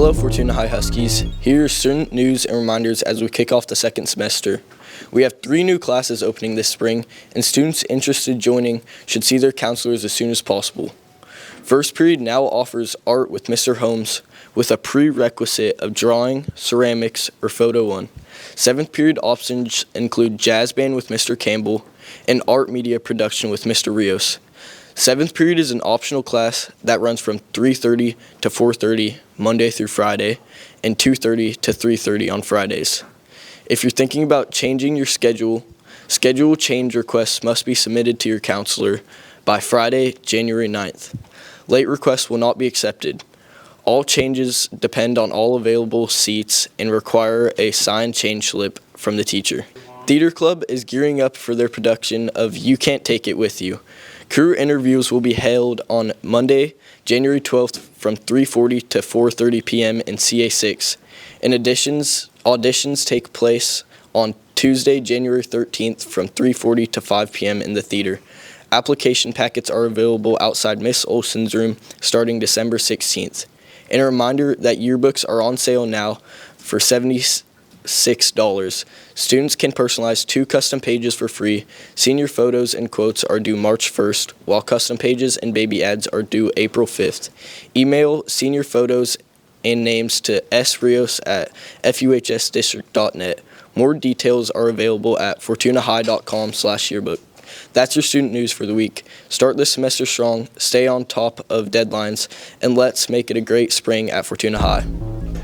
Hello Fortuna High Huskies. Here are student news and reminders as we kick off the second semester. We have 3 new classes opening this spring, and students interested in joining should see their counselors as soon as possible. First period now offers art with Mr. Holmes with a prerequisite of drawing, ceramics, or photo 1. 7th period options include jazz band with Mr. Campbell and art media production with Mr. Rios. 7th period is an optional class that runs from 3:30 to 4:30 Monday through Friday and 2:30 to 3:30 on Fridays. If you're thinking about changing your schedule change requests must be submitted to your counselor by Friday, January 9th. Late requests will not be accepted. All changes depend on all available seats and require a signed change slip from the teacher. Theater Club is gearing up for their production of You Can't Take It With You. Crew interviews will be held on Monday, January 12th from 3:40 to 4:30 p.m. in CA6. In addition, auditions take place on Tuesday, January 13th from 3:40 to 5 p.m. in the theater. Application packets are available outside Miss Olson's room starting December 16th. And a reminder that yearbooks are on sale now for $76. Students can personalize 2 custom pages for free. Senior photos and quotes are due March 1st, while custom pages and baby ads are due April 5th. Email senior photos and names to srios@fuhsdistrict.net. More details are available at fortunahigh.com/yearbook. That's your student news for the week. Start this semester strong, stay on top of deadlines, and let's make it a great spring at Fortuna High.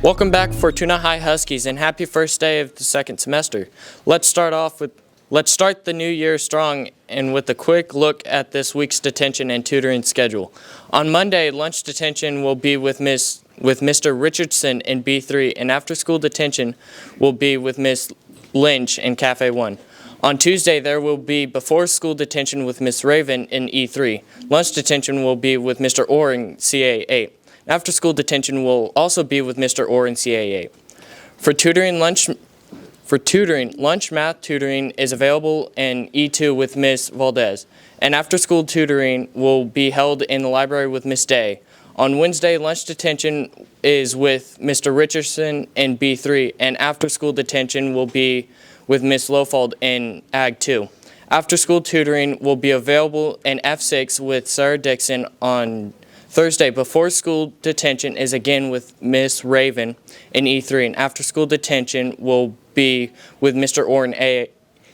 Welcome back, Fortuna High Huskies, and happy first day of the second semester. Let's start the new year strong and with a quick look at this week's detention and tutoring schedule. On Monday, lunch detention will be with Mr. Richardson in B3, and after-school detention will be with Miss Lynch in Cafe 1. On Tuesday, there will be before-school detention with Miss Raven in E3. Lunch detention will be with Mr. Orr in CA8. After-school detention will also be with Mr. Orr in CA8. For tutoring, lunch math tutoring is available in E2 with Miss Valdez, and after-school tutoring will be held in the library with Miss Day. On Wednesday, lunch detention is with Mr. Richardson in B3, and after-school detention will be with Miss Lofald in Ag 2. After-school tutoring will be available in F6 with Sarah Dixon on Thursday. Before-school detention is again with Miss Raven in E3, and after-school detention will be with Mr. Orr in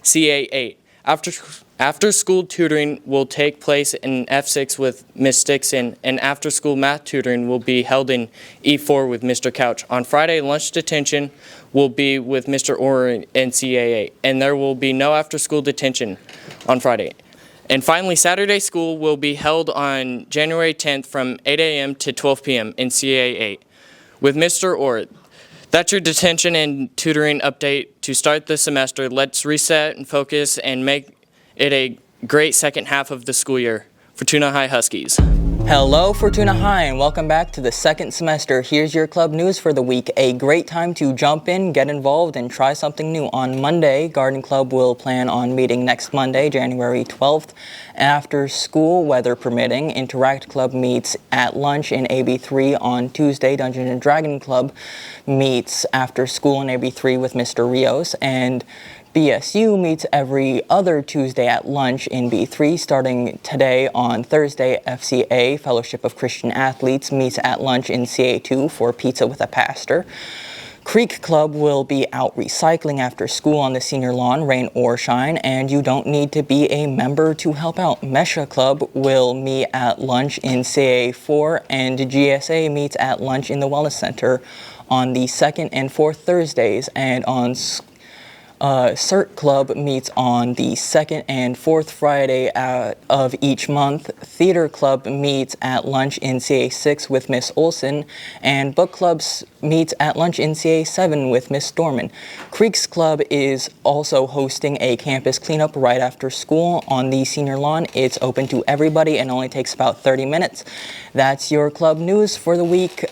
CA8. After-school tutoring will take place in F6 with Miss Dixon, and after-school math tutoring will be held in E4 with Mr. Couch. On Friday, lunch detention will be with Mr. Orr in CA8, and there will be no after-school detention on Friday. And finally, Saturday school will be held on January 10th from 8 a.m. to 12 p.m. in CA8 with Mr. Orr. That's your detention and tutoring update to start the semester. Let's reset and focus and make it a great second half of the school year. Fortuna High Huskies. Hello Fortuna High and welcome back to the second semester. Here's your club news for the week. A great time to jump in, get involved, and try something new. On Monday, Garden Club will plan on meeting next Monday, January 12th. After school, weather permitting, Interact Club meets at lunch in AB3 on Tuesday. Dungeons & Dragon Club meets after school in AB3 with Mr. Rios, and BSU meets every other Tuesday at lunch in B3. Starting today on Thursday, FCA, Fellowship of Christian Athletes, meets at lunch in CA2 for pizza with a pastor. Creek Club will be out recycling after school on the senior lawn, rain or shine, and you don't need to be a member to help out. Mesha Club will meet at lunch in CA4, and GSA meets at lunch in the Wellness Center on the second and fourth Thursdays, and on CERT Club meets on the second and fourth Friday of each month. Theater Club meets at lunch in CA6 with Miss Olson, and Book Clubs meets at lunch in CA7 with Miss Dorman. Creeks Club is also hosting a campus cleanup right after school on the senior lawn. It's open to everybody and only takes about 30 minutes. That's your club news for the week.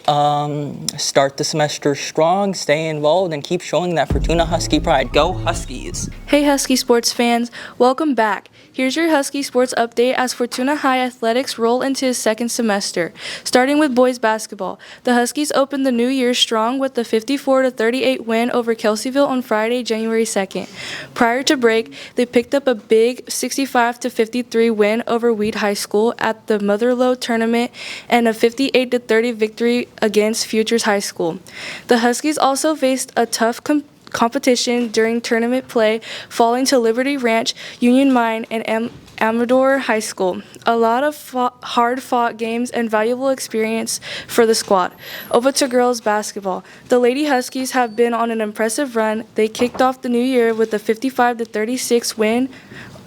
Start the semester strong, stay involved, and keep showing that Fortuna Husky pride. Go Huskies! Hey Husky Sports fans, welcome back. Here's your Husky Sports update as Fortuna High athletics roll into its second semester. Starting with boys basketball, the Huskies opened the new year strong with the 54-38 win over Kelseyville on Friday, January 2nd. Prior to break, they picked up a big 65-53 win over Weed High School at the Motherlode tournament and a 58-30 victory against Futures High School. The Huskies also faced a tough competition during tournament play, falling to Liberty Ranch, Union Mine, and Amador High School. A lot of hard-fought games and valuable experience for the squad. Over to girls basketball. The Lady Huskies have been on an impressive run. They kicked off the new year with a 55-36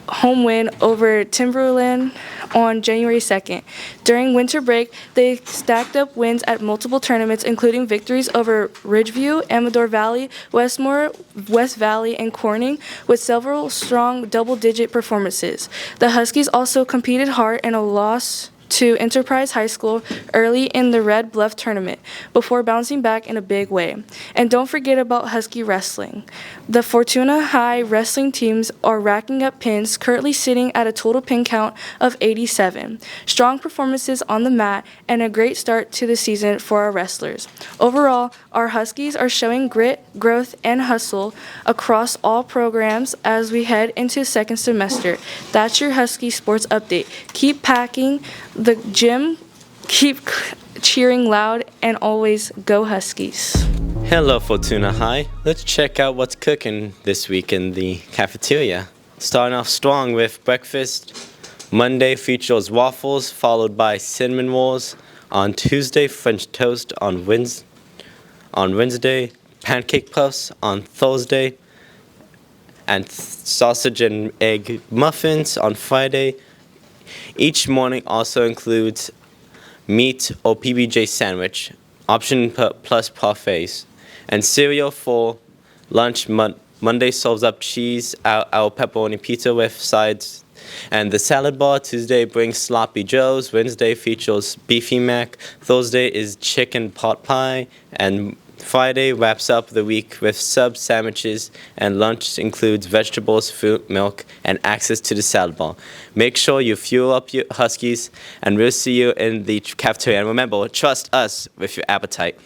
home win over Timberland on January 2nd. During winter break, they stacked up wins at multiple tournaments, including victories over Ridgeview, Amador Valley, Westmore, West Valley, and Corning, with several strong double-digit performances. The Huskies also competed hard in a loss to Enterprise High School early in the Red Bluff tournament before bouncing back in a big way. And don't forget about Husky wrestling. The Fortuna High wrestling teams are racking up pins, currently sitting at a total pin count of 87. Strong performances on the mat and a great start to the season for our wrestlers. Overall, our Huskies are showing grit, growth, and hustle across all programs as we head into second semester. That's your Husky Sports update. Keep packing the gym, keep cheering loud, and always go Huskies. Hello, Fortuna High. Let's check out what's cooking this week in the cafeteria. Starting off strong with breakfast. Monday features waffles, followed by cinnamon rolls. On Tuesday, French toast. On Wednesday, pancake puffs. On Thursday, and sausage and egg muffins. On Friday. Each morning also includes meat or PBJ sandwich, option plus parfaits, and cereal for lunch. Monday serves up cheese, our pepperoni pizza with sides, and the salad bar. Tuesday brings sloppy joes. Wednesday features beefy mac. Thursday is chicken pot pie, and Friday wraps up the week with sub sandwiches, and lunch includes vegetables, fruit, milk, and access to the salad bar. Make sure you fuel up your Huskies, and we'll see you in the cafeteria. And remember, trust us with your appetite.